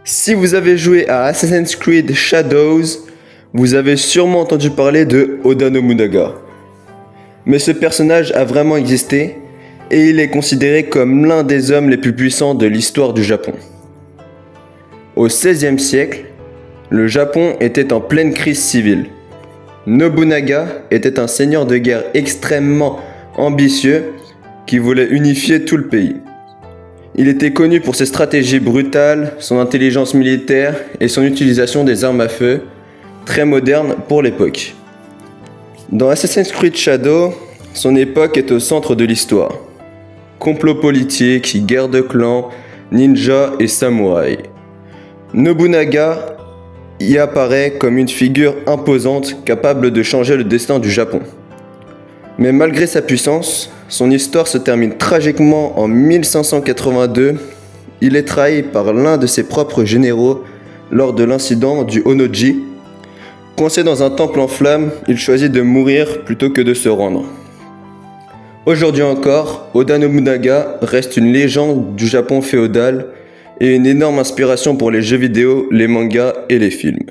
Si vous avez joué à Assassin's Creed Shadows, vous avez sûrement entendu parler de Oda Nobunaga. Mais ce personnage a vraiment existé et il est considéré comme l'un des hommes les plus puissants de l'histoire du Japon. Au XVIe siècle, le Japon était en pleine crise civile. Nobunaga était un seigneur de guerre extrêmement ambitieux qui voulait unifier tout le pays. Il était connu pour ses stratégies brutales, son intelligence militaire et son utilisation des armes à feu, très modernes pour l'époque. Dans Assassin's Creed Shadows, son époque est au centre de l'histoire. Complot politique, guerre de clans, ninja et samouraï. Nobunaga y apparaît comme une figure imposante capable de changer le destin du Japon. Mais malgré sa puissance, son histoire se termine tragiquement en 1582. Il est trahi par l'un de ses propres généraux lors de l'incident du Honnoji. Coincé dans un temple en flammes, il choisit de mourir plutôt que de se rendre. Aujourd'hui encore, Oda Nobunaga reste une légende du Japon féodal et une énorme inspiration pour les jeux vidéo, les mangas et les films.